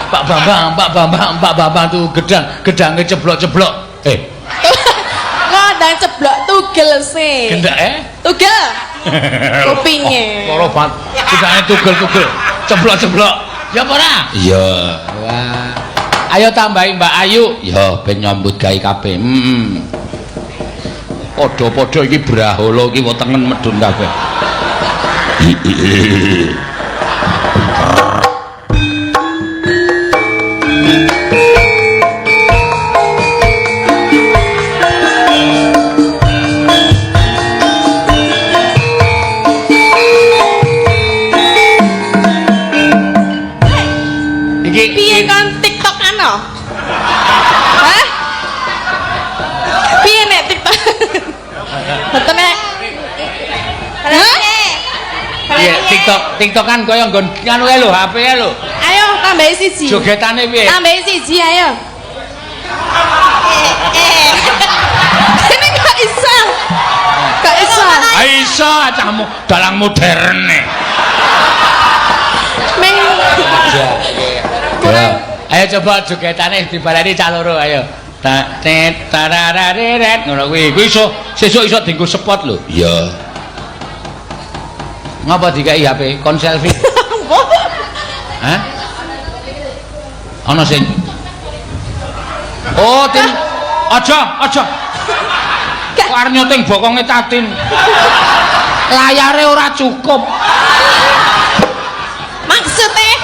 Pak Bambang tuh gedangnya ceblok-ceblok. Kok ndang ceblok tugel sih. Gendak Tugel. Kupinge. Loro banget. Gedangnya tugel-tugel. Ceblok-ceblok. Ya apa ora? Iya. Wah. Ayo tambahin Mbak Ayu. Ya ben nyambut gawe kabeh. Podo-podo iki brahala iki wetengen medun kabeh. Piye kon TikTokan no? Hah? Piye nek TikTok? Betul nek. Iya, TikTokan koyo nggon nganu ae lho, HP-e lho. Ayo tambahi siji. Jogetane piye? Tambahi siji ayo. Ini gak iso. Gak iso. Iso cahmu dalang modern nih. Meng. Ayo coba jogetane dibalani cah loro ayo. Tet tararareret ngono kuwi. Kuwi iso sesuk iso dienggo spot lho. Iya. Ngapa dikai HP? Kon selfie. Hah? Ana sing Oh, ting aja. Kok arep nyoting bokonge Tatin. Layare ora cukup. Maksudnya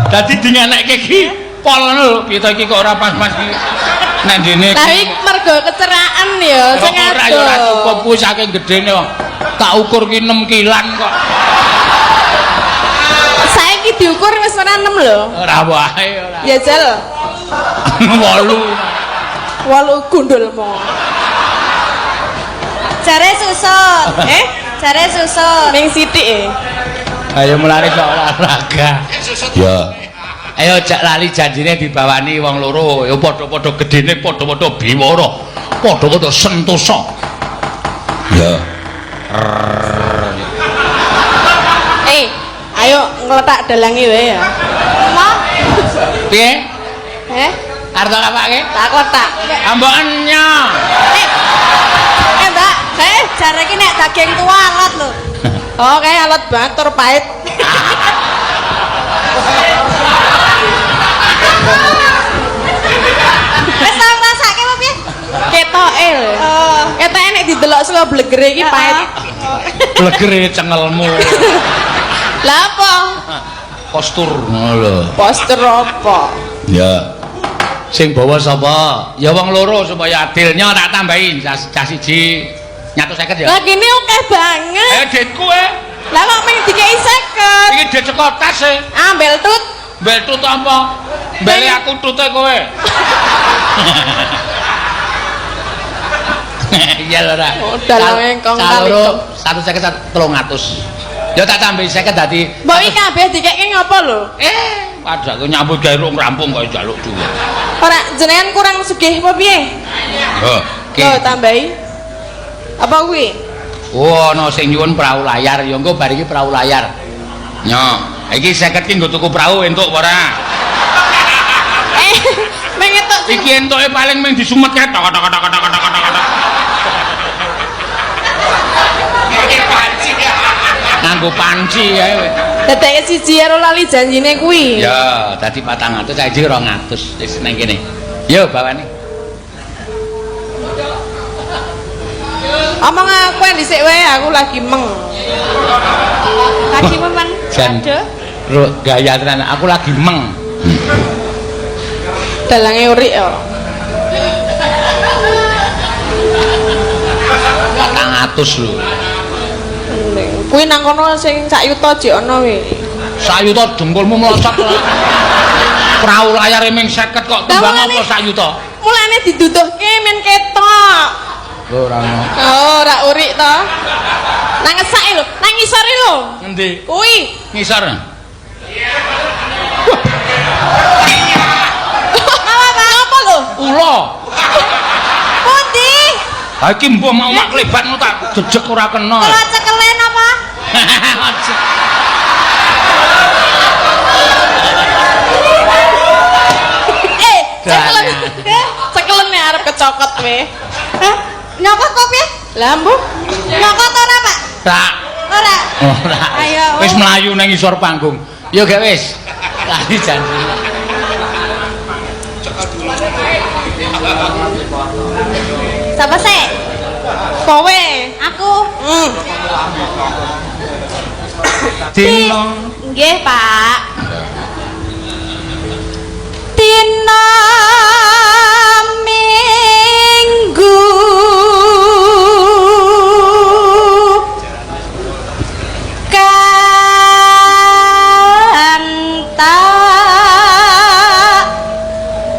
Dadi dingenekke iki pol ngono lho, kita iki kok ora pas-pas iki. Nek dene tapi mergo keceraan ya sing ora ya ora cukup kuwi saking gedene wong. Tak ukur ki 6 kilan kok. Saiki diukur wis ora 6 lho. Ora wae ora. Ya jel. 8. 8 gundul mo. Jare susun. Jare susun. Ning sithik Ayo mulane kok olahraga. Ya. Ayo jak lali janjine dibawani wong loro. Ya padha-padha gedene, padha-padha biwara, padha-padha sentosa. Ya. Ayo ngletak dalange wae ya. Mau? Piye? Arep tak apake? Tak kotak. Ambokennya. Mbak, Jare iki nek daging tua alot lho. oh kayak alat banget tur pahit. Wis tau ngrasake apa piye? Ketoke lho. Ketoke nek didelok saka blegere iki pahit. Blegere cengelmu. Lah apa? Postur ngono lho. Poster apa? Ya. Sing bawa sapa? Ya wong loro supaya adilnya tak tambahin cah siji 150 ya. Lah kene akeh banget. Ditku e. Lah kok mung dikei 50. Iki dit saka tas e. Ambel tut. Mbel tut apa? Mbele aku tute kowe. Iya lho ra. Dalange kong kali. 150 300. Ya tak tambahi 50 dadi. Mbok iki kabeh dikeki ngopo lho? Padha aku nyambut gawe rung rampung kok njaluk dhuwit. Ora jenengan kurang sugih apa piye? Lho tambahi. Apa kuwi? Oh, ana sing nyuwun perahu layar. Ya engko bar iki perahu layar. Nyok, iki 50 ki nggo tuku perahu entuk apa ora? Mengetok Iki entuke paling mung disumet kae tok. Nganggo panci ae. dadeke siji karo lali janjine kuwi. Ya, dadi 400 saiki 200 wis nang kene. Yo bawane. Omong aku dhisik wae aku lagi meng. Lagi memen. Jan. Aduh. Gaya tenan aku lagi meng. Dalange urik ya. 400 lho. Kuwi nang kono sing sak yuta jek ana kuwi. Sak yuta dengkulmu mlocot lah. Perahu layare ming 50 kok timbang apa sak yuta? Mulane diduduhke men ketok. Ora ono. Oh, ora urik to. Nang ngesake lho, nang ngisore lho. Ngendi? Kuwi. Ngisor. Apa lho? Ula. Pundi? Ha iki mbah mau mak klebatmu tak jejeg ora kena. Kula cekelen apa? Nyokot apa piye? Lah mbok. Nyokot ora, Pak? Tak. Ora. Ora. Ayo. Wis mlayu nang isor panggung. Yo gak wis. Lali janji. Sapa sih? Kowe. Aku. Dino. Nggih, Pak. Dina Minggu kanta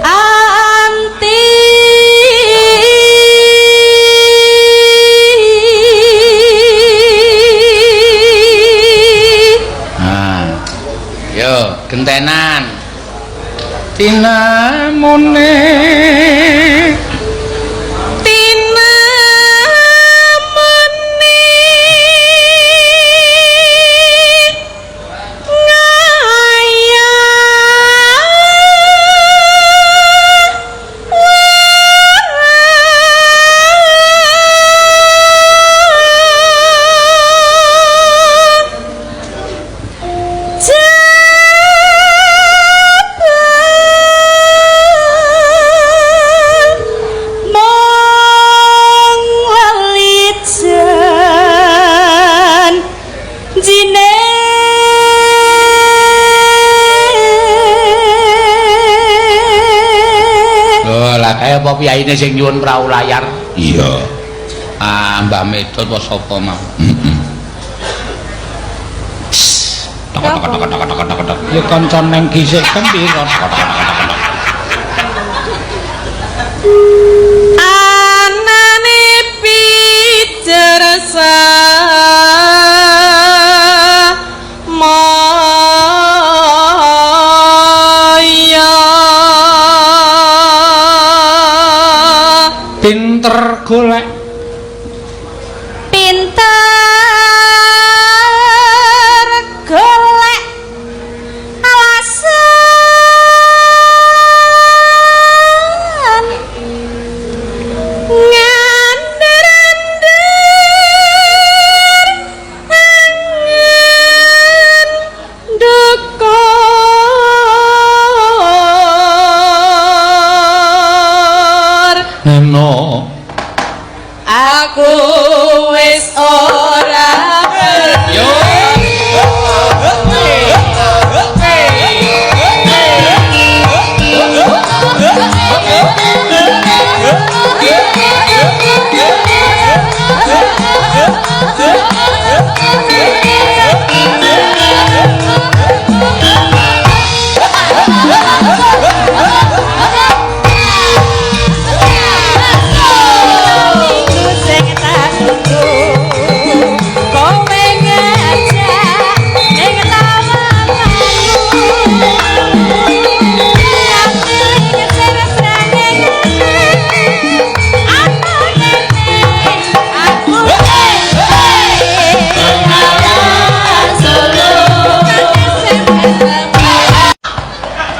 anti Yo, gentenan. Tina mune. Tina muni Kaya apa piyaine sing nyuwun prau layar? Iya. Ah, Mbak Medot apa sapa mau? Ya kanca neng gisik kan piye kon? anane pijersa pinter golek alasan ngandir-andir angin dekor no. aku wis ora Yo.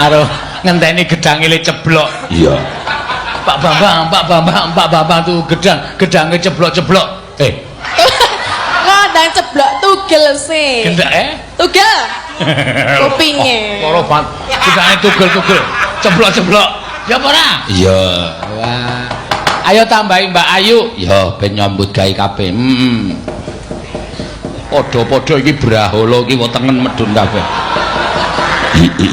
Aduh, ngenteni gedang ile ceblok. Iya. Pak Bambang tuh gedangnya ceblok-ceblok. Kadang ceblok tugel sih. Gendak Tugel. Kupinge. Loro banget. Gedangnya tugel-tugel. Ceblok-ceblok. Ya apa ora? Iya. Wah. Ayo tambahi Mbak Ayu. Ya ben nyambut gawe kabeh. Padha-padha iki brahala iki wetengen medun kabeh. Iki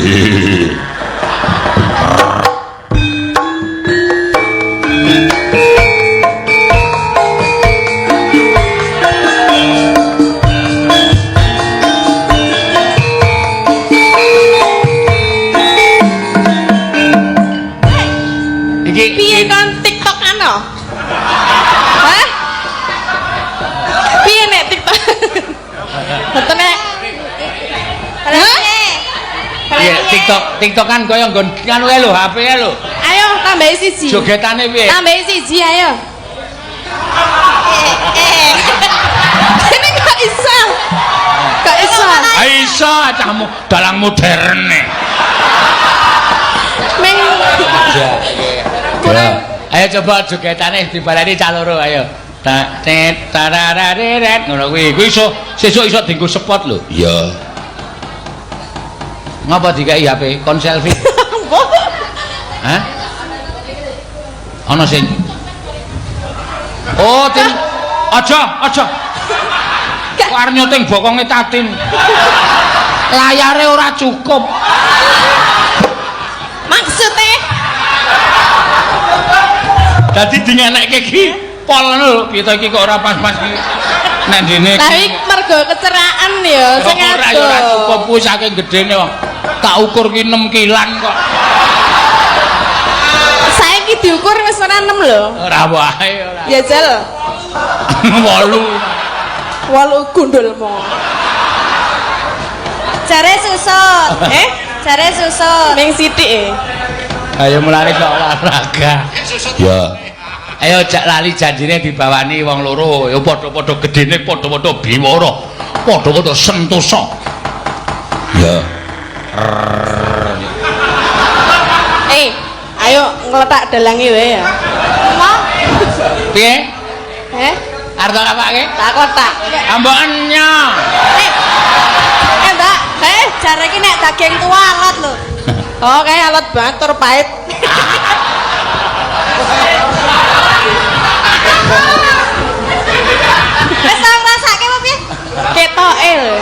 Piye kon TikTokan no? Hah? Piye nek TikTok? Betul nek. Hah? iya TikTokan kaya nggon nganu ae lho, HP-e lho. Ayo tambahi siji. Jogetane piye? Tambahi siji ayo. Ini kok iso? Kok iso? Iso cahmu dalang modern nih. Meng Ya, Ayo coba jogetane dibaleni caloro ayo. Tet tararareret ngono kuwi. Kuwi iso sesuk iso dienggo spot lho. Iya. Ngapa dikai HP kon selfie? Hah? Ana sing Oh, tim aja. War nyuting bokonge Tatin. Layare ora cukup. Maksudnya Dadi dingenekke iki pol ngono lho, kita iki kok ora pas-pas iki. Nek dene tapi mergo keceraan ya sing ora ya ora cukup kuwi saking gedene wong. Tak ukur ki 6 kilan kok. saiki diukur wis ora 6 lho. Ora wae ora. Ya jel 8 8 gundulmu. Jare susut. Jare susut. Ning sithik Ayo mulane kok olahraga. Ya. Ayo jak lali janjine dibawani wong loro, ya padha-padha gedene, padha-padha biwara, padha-padha sentosa. Ya. Ayo ngletak dalange wae ya. Piye? Arep tak apake? Tak kotak. Ambokennya. Mbak, Jare iki nek daging tua alot lho. oh kayak alat banget tur pahit. Wis tau ngrasake apa piye? Ketoke lho.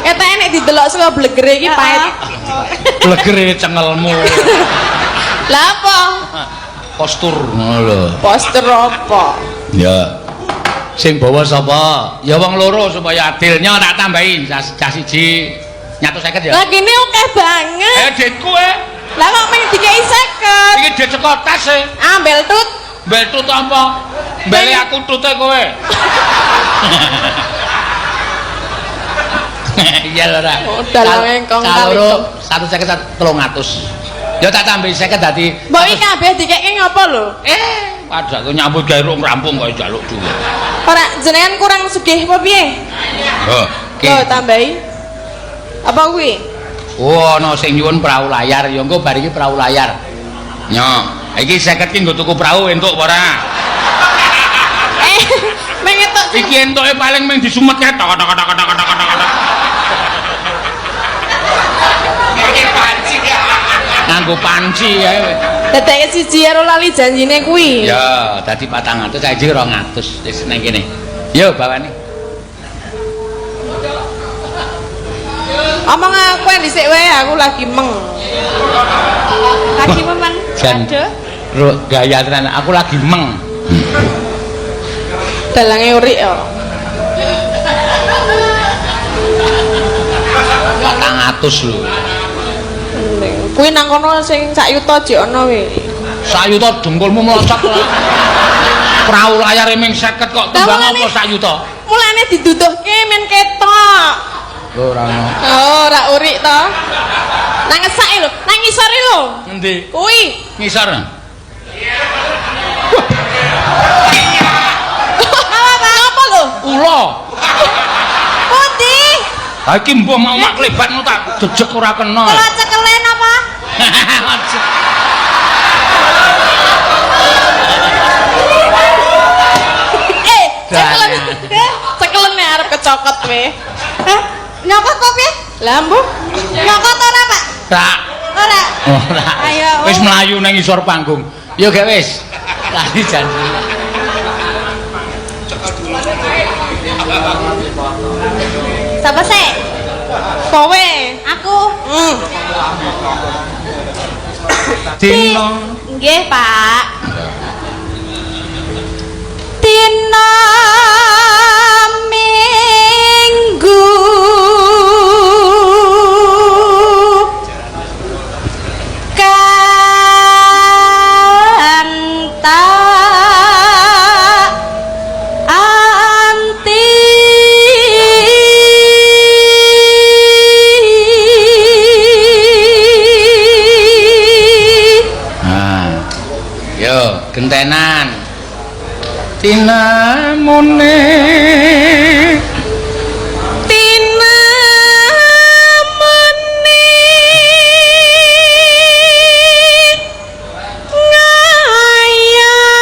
Ketoke nek didelok saka blegere iki pahit. Blegere cengelmu. Lah apa? Postur ngono lho. Poster apa? Ya. Sing bawa sapa? Ya wong loro supaya adilnya tak tambahin cah siji 150 ya. Lah kene akeh banget. Ditku e. Lah kok mung dikei 50. Iki dit saka tas e. Ambel tut. Betut apa? Beli aku tute kowe. Iya lho ra. Dalang engkong kaloro 150 300. Ya tak tambahi 50 dadi. Mbok iki kabeh dikeki ngopo lho? Padha aku nyambut gawe rung rampung kok njaluk dhuwit. Ora jenengan kurang sugih apa piye? Oh. Loh tambahi. Apa kuwi? Oh, ana sing nyuwun perahu layar, ya engko bar iki perahu layar. Nya. Iki 50 ki nggo tuku perahu entuk apa ora? Mengetok Iki entuke paling mung disumet kae tok. Iki panci. Nganggo panci kae. dadake siji karo lali janjine kuwi. Ya, dadi 400 saiki 200 wis nang kene. Yo bawani. Omong aku dhisik wae aku lagi meng. Lagi memang. Jan. Gaya tenan aku lagi meng. Dalange urik ya. 400 lho. Kuwi nang kono sing sak yuta jek ana we. Sak yuta dengkulmu mlocot ora. Perahu layare ming 50 kok tembang apa sak yuta? Mulane diduduhke men ketok. Ora ono. Oh, ora urik to. Nang ngesake lho, nang ngisore lho. Endi? Kuwi. Ngisor. Apa lho? Ula. Pundi? Ha iki mbah mau mak klebatmu tak jejeg ora kena. Kula cekelen apa? Cekelen. Cekelen nek arep kecokot we. Nyokot apa piye? Lah mbok. Nyokot ora, Pak? Tak. Ora. Ora. Ayo. Wis mlayu nang ngisor panggung. Yo gak wis. Lali janji. Sapa sih? Kowe. Aku. Dino. Nggih, Pak. Dina Minggu kanta anti Yo, gentenan. Tinamune Tinamune ngayal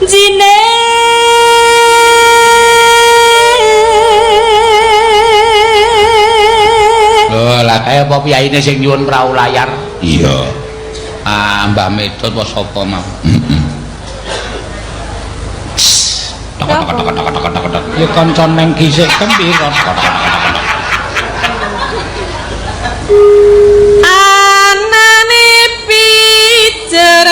jine lho lah kaya apa piyaine sing nyuwun prau layar iya Mbah Medot apa sapa mau ya kanca neng gisik kempira anane pijer